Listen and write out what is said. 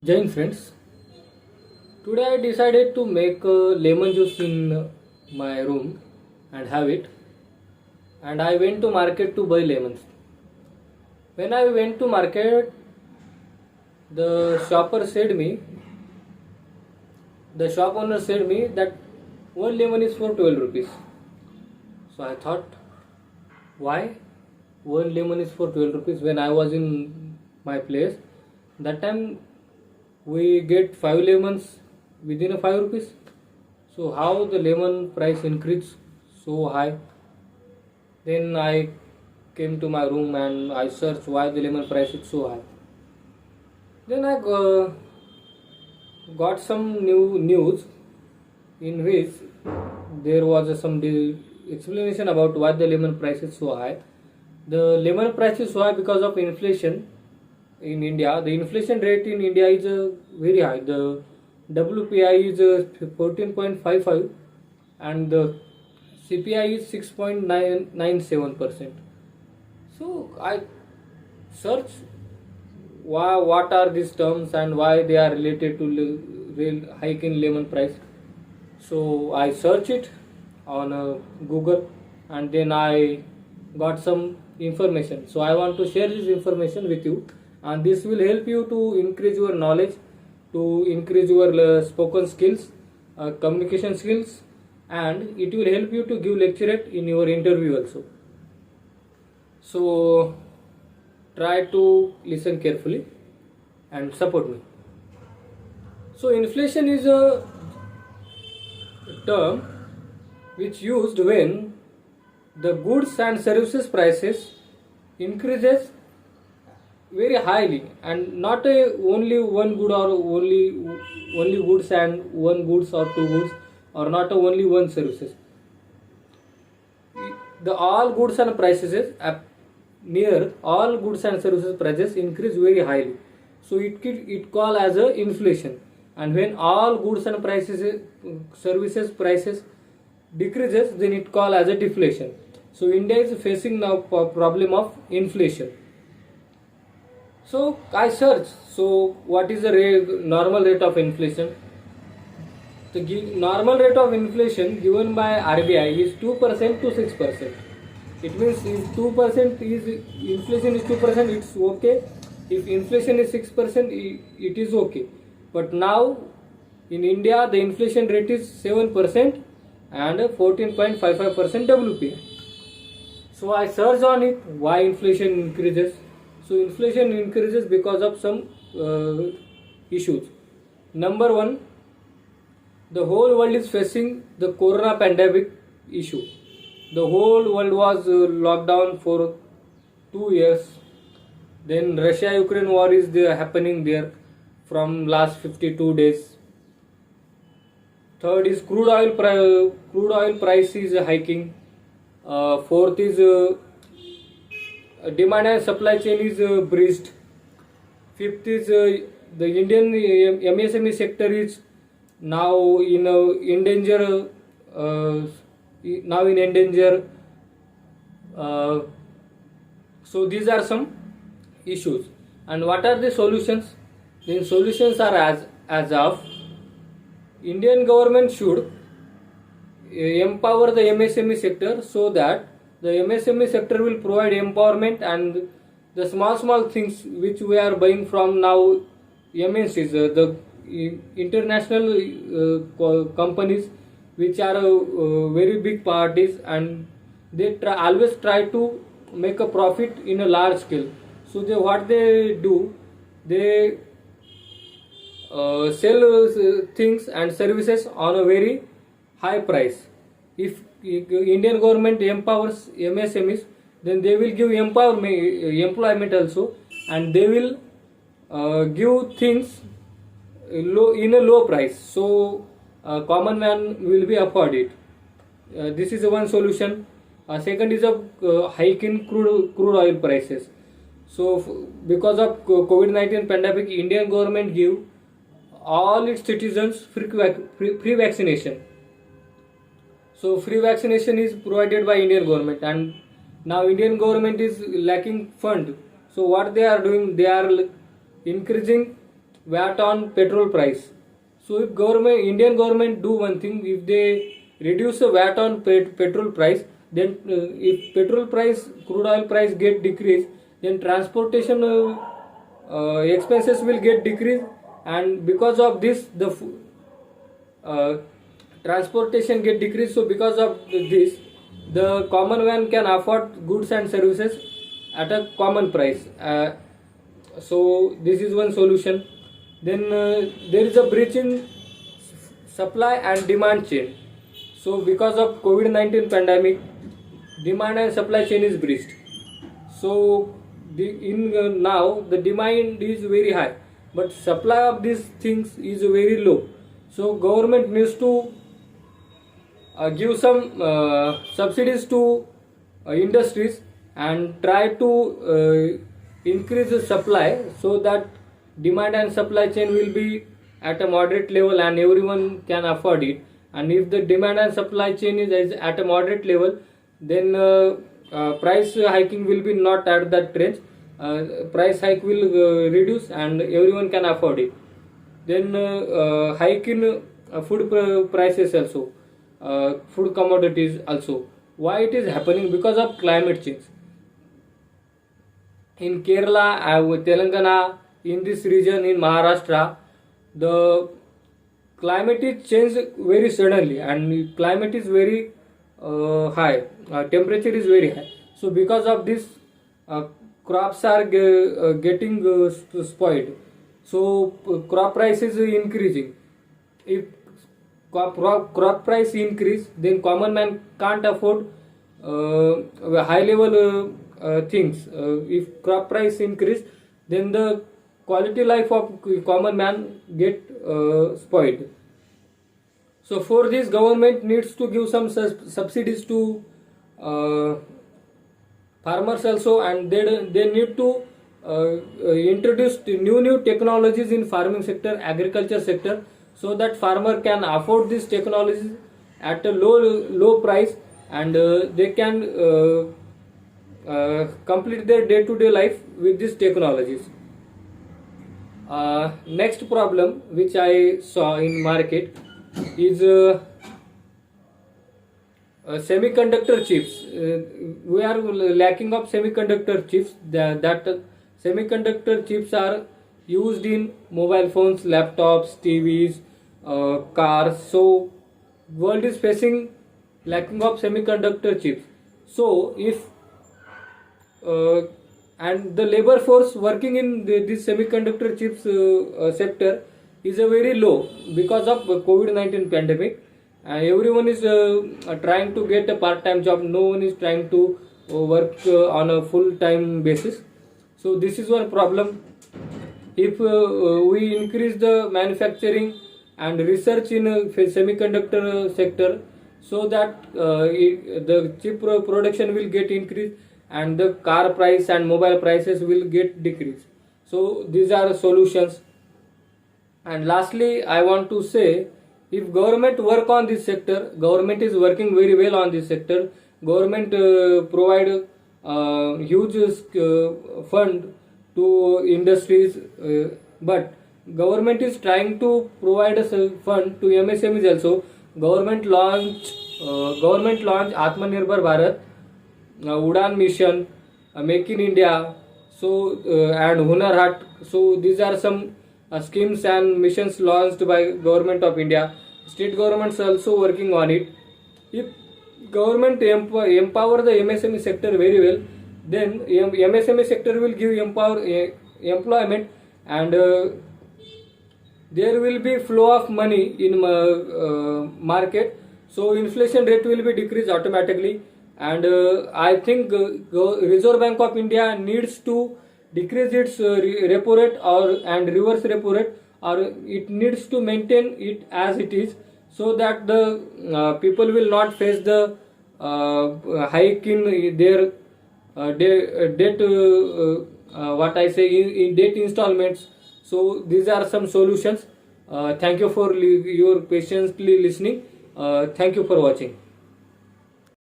Jain friends, today I decided to make lemon juice in my room and have it. And I went to market to buy lemons. When I went to market, the shopper said me, the shop owner said me that one lemon is for 12 rupees. So I thought, why one lemon is for 12 rupees when I was in my place? That time we get 5 lemons within a 5 rupees. So how the lemon price increased so high? Then I came to my room and I searched why the lemon price is so high. Then I got some new news in which there was some explanation about why the lemon price is so high. The lemon price is so high because of inflation in India. The inflation rate in India is very high. The WPI is 14.55 and the CPI is 6.997%. So I search what are these terms and why they are related to real hike in lemon price. So I search it on Google and then I got some information. So I want to share this information with you, and this will help you to increase your knowledge, to increase your spoken skills, communication skills, and it will help you to give lecturate in your interview also. So try to listen carefully and support me. So inflation is a term which used when the goods and services prices increases very highly, and not only one good or only goods and one goods or two goods, or not only one services. The all goods and prices near all goods and services prices increase very highly, so it call as a inflation. And when all goods and prices services prices decreases, then it call as a deflation. So India is facing now problem of inflation. So I search, so what is the normal rate of inflation? The normal rate of inflation given by RBI is 2% to 6%. It means if 2% is inflation is 2%, it's okay. If inflation is 6%, it is okay. But now in India the inflation rate is 7% and 14.55% WPI. So I search on it why inflation increases. So inflation increases because of some issues. Number one, the whole world is facing the corona pandemic issue. The whole world was locked down for 2 years. Then Russia-Ukraine war is happening there from last 52 days. Third is crude oil price is hiking. Fourth is demand and supply chain is breached. Fifth is the Indian MSME sector is now in danger. So these are some issues. And what are the solutions? The solutions are as of Indian government should empower the MSME sector, so that the MSME sector will provide empowerment, and the small things which we are buying from now MNCs, the international companies which are very big parties, and they always try to make a profit in a large scale. So what they do, they sell things and services on a very high price. If Indian government empowers MSMEs, then they will give employment also, and they will give things in a low price, so common man will be afford it. This is one solution. Second is a hike in crude oil prices. So because of COVID-19 pandemic, Indian government give all its citizens free vaccination. So free vaccination is provided by Indian government, and now Indian government is lacking fund. So what they are doing, they are increasing VAT on petrol price. So if Indian government do one thing, if they reduce the VAT on petrol price, then if petrol price, crude oil price get decreased, then transportation expenses will get decreased, and because of this the transportation get decreased. So because of this, the common man can afford goods and services at a common price. So this is one solution. Then there is a breach in supply and demand chain. So because of COVID-19 pandemic, demand and supply chain is breached. So now the demand is very high, but supply of these things is very low. So government needs to give some subsidies to industries and try to increase the supply, so that demand and supply chain will be at a moderate level and everyone can afford it. And if the demand and supply chain is at a moderate level, then price hiking will be not at that range. Price hike will reduce and everyone can afford it. Then hike in food prices also, food commodities also. Why it is happening? Because of climate change. In Kerala, Telangana, in this region, in Maharashtra, the climate is changed very suddenly, and climate is very high, temperature is very high. So because of this, crops are getting spoiled. So crop price is increasing. If crop price increase, then common man can't afford high level things. If crop price increase, then the quality life of common man get spoiled. So for this, government needs to give some subsidies to farmers also, and they need to introduce new technologies in farming sector, agriculture sector, so that farmer can afford these technologies at a low price, and they can complete their day-to-day life with these technologies. Next problem which I saw in market is semiconductor chips. We are lacking of semiconductor chips. That semiconductor chips are used in mobile phones, laptops, TVs, cars. So world is facing lacking of semiconductor chips. So if and the labor force working in this semiconductor chips sector is a very low because of COVID-19 pandemic. Everyone is trying to get a part-time job. No one is trying to work on a full-time basis. So this is one problem. If we increase the manufacturing and research in semiconductor sector, so that the chip production will get increased and the car price and mobile prices will get decreased. So these are solutions. And lastly, I want to say, if government work on this sector, government is working very well on this sector. Government provide huge fund to industries, but government is trying to provide a fund to MSMEs also. Government launch Atmanirbhar Bharat, Udan Mission, Make in India, so and Hunar Haat. So these are some schemes and missions launched by Government of India. State governments are also working on it. If government empower the MSME sector very well, then MSME sector will give employment, and there will be flow of money in market. So inflation rate will be decreased automatically. And I think Reserve Bank of India needs to decrease its repo rate and reverse repo rate, or it needs to maintain it as it is, so that the people will not face the hike in their debt, in debt installments. So these are some solutions. Thank you for your patiently listening. Thank you for watching.